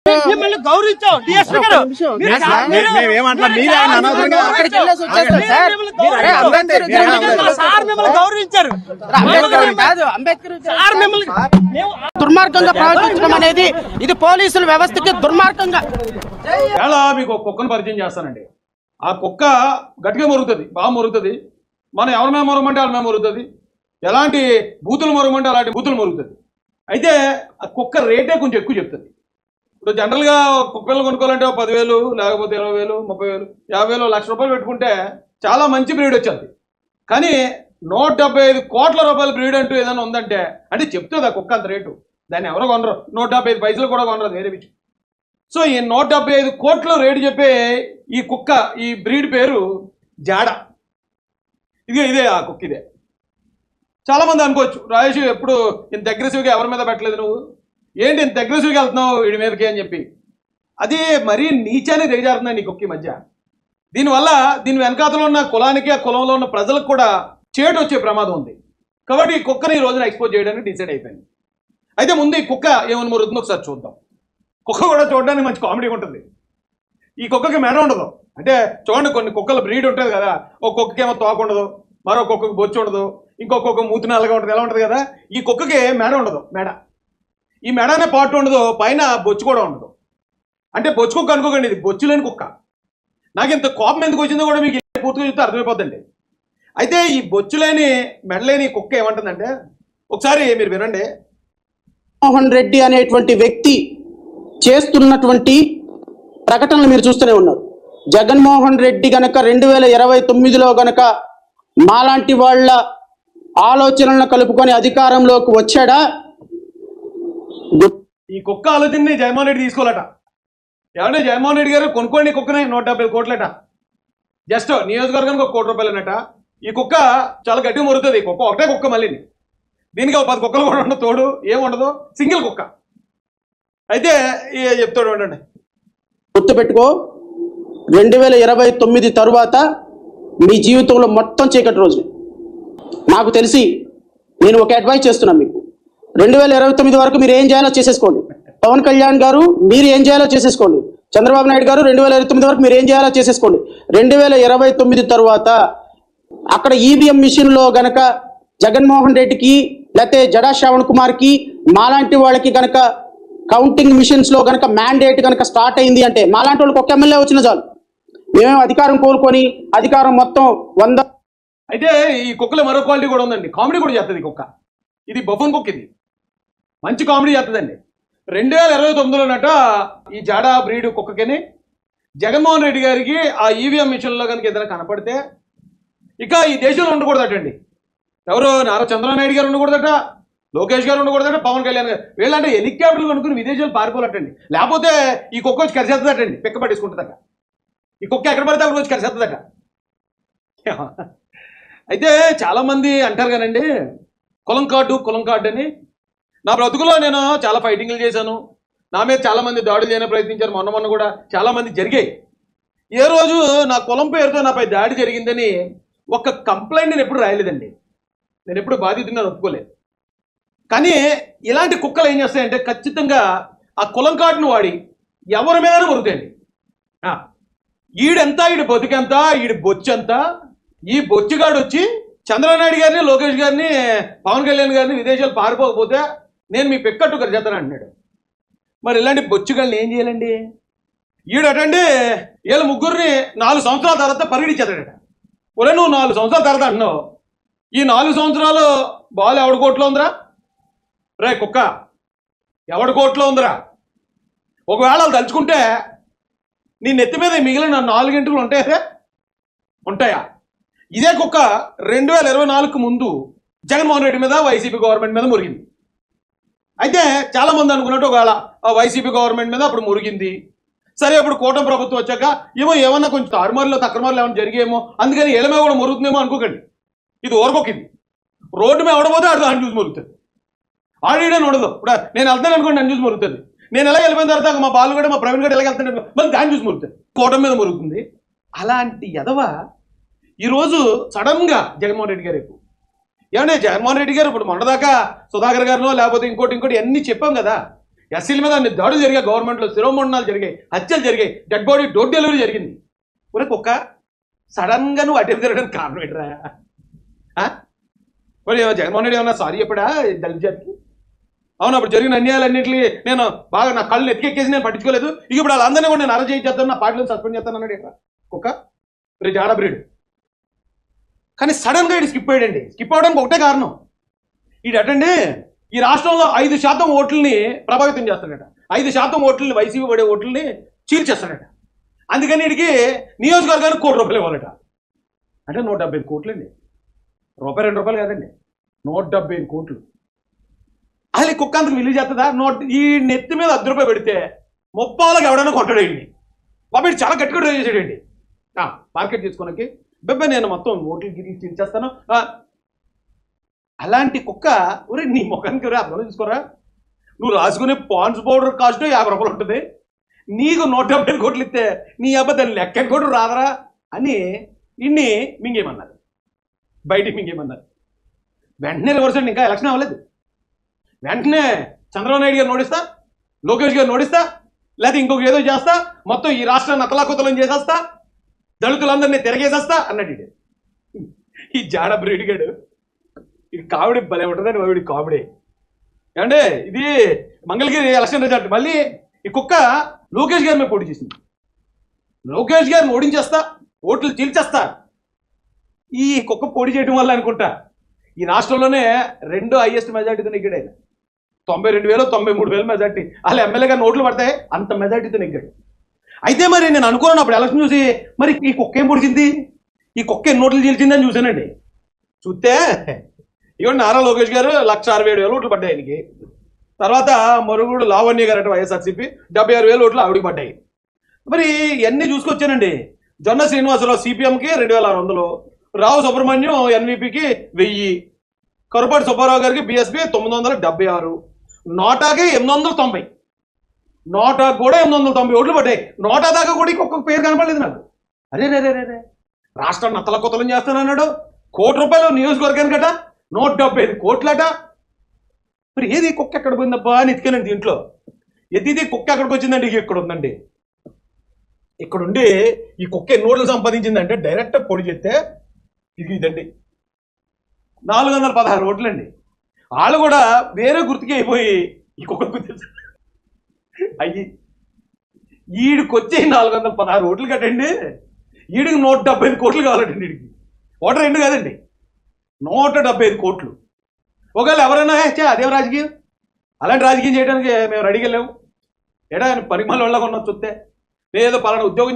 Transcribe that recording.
మిమ్మల్ని గౌరవించాం డిఎస్పీ గారు గౌరవించారు. దుర్మార్గంగా ప్రవర్తించడం అనేది ఇది పోలీసుల వ్యవస్థకి దుర్మార్గంగా. మీకు కుక్కను పరిచయం చేస్తానండి. ఆ కుక్క గట్టిగా మొరుగుతుంది, బాగా మొరుగుతుంది. మనం ఎవరి మేము మొరగమంటే వాళ్ళ మేము మొరుగుతుంది. ఎలాంటి బూతులు మొరగమంటే అలాంటి బూతులు మొరుగుతుంది. అయితే ఆ కుక్క రేటే కొంచెం ఎక్కువ చెప్తుంది. ఇప్పుడు జనరల్గా కుక్కలు కొనుక్కోవాలంటే 10,000 లేకపోతే 20,000 30,000 50,000 1,00,000 రూపాయలు పెట్టుకుంటే చాలా మంచి బ్రీడ్ వచ్చింది. కానీ 175 కోట్ల రూపాయల బ్రీడ్ అంటూ ఏదైనా ఉందంటే అంటే చెప్తుంది ఆ కుక్క అంత రేటు. దాన్ని ఎవరో కొనరు, 175 పైసలు కూడా కొనరు, వేరే విషయం. సో ఈ 175 కోట్ల రేటు చెప్పే ఈ కుక్క, ఈ బ్రీడ్ పేరు జాడ. ఇదే ఆ కుక్క. ఇదే చాలామంది అనుకోవచ్చు, రాజేష్ ఎప్పుడు ఇంత అగ్రెసివ్గా ఎవరి మీద పెట్టలేదు, నువ్వు ఏంటి ఇంత అగ్రెసివ్గా వెళ్తున్నావు వీడి మీదకి అని చెప్పి. అది మరీ నీచానే దిగజారుతుందండి ఈ కుక్క ఈ మధ్య. దీనివల్ల దీని వెనకాతలో ఉన్న కులానికి, ఆ కులంలో ఉన్న ప్రజలకు కూడా చేటు వచ్చే ప్రమాదం ఉంది. కాబట్టి ఈ కుక్కని ఈ రోజున ఎక్స్పోజ్ చేయడానికి డిసైడ్ అయిపోయింది. అయితే ముందు ఈ కుక్క ఏమని మొరుగుతుందో ఒకసారి చూద్దాం. కుక్క కూడా చూడడానికి మంచి కామెడీ ఉంటుంది. ఈ కుక్కకి మెడ ఉండదు. అంటే చూడండి, కొన్ని కుక్కల బ్రీడ్ ఉంటుంది కదా, ఒక కుక్కకేమో తోక ఉండదు, మరో కుక్కకి బొచ్చు ఉండదు, ఇంకొక మూతి నల్లగా ఉంటుంది, ఎలా ఉంటుంది కదా. ఈ కుక్కకి మెడ ఉండదు. ఈ మెడ అనే పార్ట్ ఉండదు, పైన బొచ్చు కూడా ఉండదు. అంటే బొచ్చు కుక్క అనుకోకండి, ఇది బొచ్చు లేని కుక్క. నాకు ఇంత కోపం ఎందుకు వచ్చిందో కూడా మీకు పూర్తిగా చూస్తే అర్థమైపోద్దండి. అయితే ఈ బొచ్చు లేని మెడలేని కుక్క ఏమంటుందంటే, ఒకసారి మీరు వినండి. మోహన్ రెడ్డి అనేటువంటి వ్యక్తి చేస్తున్నటువంటి ప్రకటనలు మీరు చూస్తూనే ఉన్నారు. జగన్మోహన్ రెడ్డి గనక 2029లో గనక మాలాంటి వాళ్ళ ఆలోచనలను కలుపుకొని అధికారంలోకి వచ్చాడా? ఈ కుక్క ఆలోచనని జగన్మోహన్ రెడ్డి తీసుకోవాలట. ఏమంటే జగన్మోహన్ రెడ్డి గారు కొనుక్కోండి కుక్కనే 170 కోట్లట. జస్ట్ నియోజకవర్గానికి 1 కోటి రూపాయలనట. ఈ కుక్క చాలా గట్టిగా మొరుగుతుంది. ఈ కుక్క ఒకటే కుక్క, మళ్ళీ దీనికి 10 కుక్కలు కూడా ఉండదు, తోడు ఏముండదు, సింగిల్ కుక్క. అయితే చెప్తాడు ఉండండి, గుర్తుపెట్టుకో, 2029 తరువాత మీ జీవితంలో మొత్తం చీకటి రోజు. నాకు తెలిసి నేను ఒక అడ్వైస్ చేస్తున్నాను మీకు. 2029 వరకు మీరు ఏం చేయాలో చేసేసుకోండి. పవన్ కళ్యాణ్ గారు మీరు ఏం చేయాలో చేసేసుకోండి. చంద్రబాబు నాయుడు గారు 2029 వరకు మీరు ఏం చేయాలో చేసేసుకోండి. 2029 తరువాత అక్కడ ఈవీఎం మిషన్లో గనక జగన్మోహన్ రెడ్డికి లేకపోతే జడా శ్రావణ్ కుమార్కి మాలాంటి వాళ్ళకి గనక కౌంటింగ్ మిషన్స్ లో గనక మ్యాండేట్ గనక స్టార్ట్ అయింది అంటే మాలాంటి వాళ్ళకి ఒక ఎమ్మెల్యే వచ్చిన చాలు. మేమేం అధికారం కోరుకొని అధికారం మొత్తం 100. అయితే ఈ కుక్కలో మరో క్వాలిటీ కూడా ఉందండి, కామెడీ కూడా చేస్తుంది కుక్క. ఇది బఫన్ కుక్క, ఇది మంచి కామెడీ చేస్తుందండి. 2029లోనట ఈ జాడా బ్రీడ్ కుక్కకి జగన్మోహన్ రెడ్డి గారికి ఆ ఈవీఎం మిషన్లో కనుక ఏదైనా కనపడితే ఇక ఈ దేశంలో ఉండకూడదటండి. ఎవరు నారా చంద్రబాబు నాయుడు గారు ఉండకూడదట, లోకేష్ గారు ఉండకూడదట, పవన్ కళ్యాణ్ గారు. వీళ్ళంటే హెలికాప్టర్లు కనుక్కుని విదేశాలు పారిపోలటండి. లేకపోతే ఈ కుక్క వచ్చి కరిసేస్తుందటండి, పిక్క పట్టేసుకుంటుందట. ఈ కుక్క ఎక్కడ పడితే అక్కడ వచ్చి కరిసేస్తుందట. అయితే చాలామంది అంటారు కానండి, కులం కార్డు అని. నా బ్రతుకులో నేను చాలా ఫైటింగ్లు చేశాను, నా మీద చాలామంది దాడులు చేయడానికి ప్రయత్నించారు. మొన్న కూడా చాలామంది జరిగాయి. ఏ రోజు నా కులం పేరుతో నాపై దాడి జరిగిందని ఒక కంప్లైంట్ నేను ఎప్పుడు రాయలేదండి. నేను ఎప్పుడు బాధితున్నా ఒప్పుకోలేదు. కానీ ఇలాంటి కుక్కలు ఏం చేస్తాయంటే ఖచ్చితంగా ఆ కులం కార్డును వాడి ఎవరి మీద మొరుగుతాయండి. ఈడెంత, ఈడు బతుకెంత, ఈడు బొచ్చంత, ఈ బొచ్చుగాడు వచ్చి చంద్రబాబు నాయుడు గారిని, లోకేష్ గారిని, పవన్ కళ్యాణ్ గారిని విదేశాలు పారిపోకపోతే నేను మీ పెక్కట్టు చేస్తాను అంటున్నాడు. మరి ఇలాంటి బొచ్చుగాళ్ళని ఏం చేయాలండి? ఈడటండి వీళ్ళ ముగ్గురిని 4 సంవత్సరాల తర్వాత పరిగణించేతాడట. ఒరే నువ్వు 4 సంవత్సరాల తర్వాత అంటున్నావు, ఈ 4 సంవత్సరాలు బాల్ ఎవడి కోట్లో ఉందిరా? రే కుక్క, ఎవడి కోట్లో ఉందిరా? ఒకవేళ వాళ్ళు తలుచుకుంటే నీ నెత్తి మీద మిగిలిన 4 గంటలు ఉంటాయా? ఇదే కుక్క 2024కు ముందు జగన్మోహన్ రెడ్డి మీద, వైసీపీ గవర్నమెంట్ మీద మురిగింది. అయితే చాలామంది అనుకున్నట్టు ఒకవేళ వైసీపీ గవర్నమెంట్ మీద అప్పుడు మురిగింది. సరే, అప్పుడు కూటమి ప్రభుత్వం వచ్చాక ఏమన్నా కొంచెం తారుమారులో తక్రమారులు ఏమైనా జరిగేమో, అందుకని ఏళ్ళ మీద కూడా మురుగుతుందేమో అనుకోకండి. ఇది ఓరకొక్కింది. రోడ్డు మీద ఎవడపోతే ఆడు దాన్ని చూసి మురుగుతుంది. ఆడీడని ఉండదు. ఇప్పుడు నేను వెళ్తాను అనుకోండి, నన్ను చూసి మురుగుతుంది. నేను ఎలా వెళ్ళిపోయిన తర్వాత మా బాలు కూడా, మా ప్రవీణ్ కూడా ఎలా వెళ్తాను, మళ్ళీ దాన్ని చూసి మురుగుతుంది. కూటమి మీద మురుగుతుంది. అలాంటి ఎదవ ఈరోజు సడన్గా జగన్మోహన్ రెడ్డి గారు ఏమంటే జగన్మోహన్ రెడ్డి గారు ఇప్పుడు మొన్నదాకా సుధాకర్ గారినో లేకపోతే ఇంకోటి అన్నీ చెప్పాం కదా. ఎస్సీల మీద అన్ని దాడులు జరిగాయి, గవర్నమెంట్లో శిరోమండనాలు జరిగాయి, హత్యలు జరిగాయి, డెడ్ బాడీ డోర్ డెలివరీ జరిగింది. ఒరే కుక్క, సడన్గా నువ్వు అటెంప్ తిరగడానికి కారణం ఏంట్రా? మరి జగన్మోహన్ రెడ్డి ఏమన్నా సారీ చెప్పడా దళిత జాతికి? అవును, అప్పుడు జరిగిన అన్యాయాలన్నింటినీ నేను బాగా నా కళ్ళు ఎత్తికెక్కేసి నేను పట్టించుకోలేదు. ఇక ఇప్పుడు వాళ్ళందరినీ కూడా నేను అరెస్ట్ చేస్తాను, నా పార్టీలను సస్పెండ్ చేస్తాను అన్నాడు ఇక్కడ కుక్క. రే జాడ బ్రీడ్. కానీ సడన్గా ఇటు స్కిప్ అయ్యాడండి. స్కిప్ అవ్వడానికి ఒకటే కారణం, ఇది అటండి ఈ రాష్ట్రంలో 5% ఓట్లని ప్రభావితం చేస్తాడట. 5% ఓట్లని, వైసీపీ పడే ఓట్లని చీల్చేస్తాడట. అందుకని వీడికి నియోజకవర్గానికి ₹1 కోటి ఇవ్వాలట. అంటే 175 కోట్లు అండి. రూపాయి 2 రూపాయలు కాదండి, 175 కోట్లు. అసలు ఈ కుక్క అంతకు విలువ చేస్తుందా? ఈ నెత్తి మీద ₹10 పెడితే 30 ఎవడైనా కొంటాడండి. బాబు చాలా గట్టిగా ట్రై చేసాడండి మార్కెట్ చేసుకోవడానికి. బెబ్బే నేను మొత్తం ఓట్లు గిరి తీర్చేస్తాను. అలాంటి కుక్క ఒరే నీ ముఖానికి అర్థం చూసుకోరా, నువ్వు రాసుకునే పాండ్స్ పౌడర్ కాస్ట్ ₹50 ఉంటుంది, నీకు 170 కోట్లు ఇస్తే నీ అబ్బాయి లెక్క కూడా రాదరా అని ఇన్ని మింగేమన్నారు, బయటికి మింగేమన్నారు. వెంటనే రివర్స్ అండి, ఇంకా ఎలక్షన్ అవ్వలేదు. వెంటనే చంద్రబాబు నాయుడు గారు నోడిస్తా, లోకేష్ గారు నోడిస్తా, లేకపోతే ఇంకొక ఏదో చేస్తా, మొత్తం ఈ రాష్ట్రాన్ని అతలాకుతలం చేసేస్తా, దళితులందరినీ తిరగేసేస్తా అన్నాడు. ఈ జాడ బ్రీడ్ గాడు ఇది కామెడీ భలే ఉంటుందండి. వాడి కామెడీ ఏమంటే ఇది మంగళగిరి ఎలక్షన్ రిజల్ట్. మళ్ళీ ఈ కుక్క లోకేష్ గారి మీద పోటీ చేసింది. లోకేష్ గారిని ఓడించేస్తా, ఓట్లు చీల్చేస్తా. ఈ కుక్క పోటీ చేయడం వల్ల అనుకుంటా ఈ రాష్ట్రంలోనే 2వ హైయెస్ట్ మెజార్టీతో నెగ్గాడు ఆయన. 92,000 93,000 మెజార్టీ. అలా ఎమ్మెల్యే గారిని ఓట్లు పడతాయి, అంత మెజార్టీతో నెగ్గాడు. అయితే మరి నేను అనుకున్నాను అప్పుడు ఎలక్షన్ చూసి, మరి ఈ కుక్క ఏం పొడిచింది, ఈ కుక్క ఎన్ని ఓట్లు చీల్చిందని చూశానండి. చూస్తే ఇవ్వండి నారా లోకేష్ గారు 1,67,000 ఓట్లు పడ్డాయి ఆయనకి. తర్వాత మరుగుడు లావణ్య గారు అంటే వైఎస్ఆర్సీపీ 76,000 ఓట్లు ఆవిడికి పడ్డాయి. మరి ఇవన్నీ చూసుకొచ్చానండి. జొన్న శ్రీనివాసరావు సిపిఎంకి 2,600, రావు సుబ్రహ్మణ్యం ఎన్వీపీకి 1000, కరుపాటి సుబ్బారావు గారికి బీఎస్పీ 976, నోటాకి 890, నోటాకు కూడా 890 ఓట్లు పడ్డాయి. నోటా దాకా కూడా ఇంకొక పేరు కనపడలేదు నాకు. అరే రే రే రే రాష్ట్రాన్ని అతలకొతలం చేస్తానన్నాడు. ₹1 కోటి నియోజకవర్గానికి అట 175 కోట్లట. మరి ఏది కుక్క ఎక్కడ పోయిందబ్బా అని ఎత్తుకానండి దీంట్లో. ఎత్తిది కుక్క ఎక్కడికి వచ్చిందండి, ఇక్కడ ఉందండి. ఇక్కడుండి ఈ కుక్క ఎన్ని ఓట్లు సంపాదించిందంటే డైరెక్ట్ పొడి చేస్తే ఇదండి 416 ఓట్లండి. వాళ్ళు కూడా వేరే గుర్తుకి అయిపోయి ఈ కుక్క గుర్తు అయ్యి ఈడికి వచ్చి 416 ఓట్లు కట్టండి. ఈడికి 175 కోట్లు కావాలండి. ఈడికి ఓటర్ 2 కాదండి, 175 కోట్లు. ఒకవేళ ఎవరైనా అదేం రాజకీయం, అలాంటి రాజకీయం చేయడానికి మేము రెడీగా లేవు. ఏడా పరిమాణం వెళ్ళకుండా చూస్తే లేదో పలానా ఉద్యోగం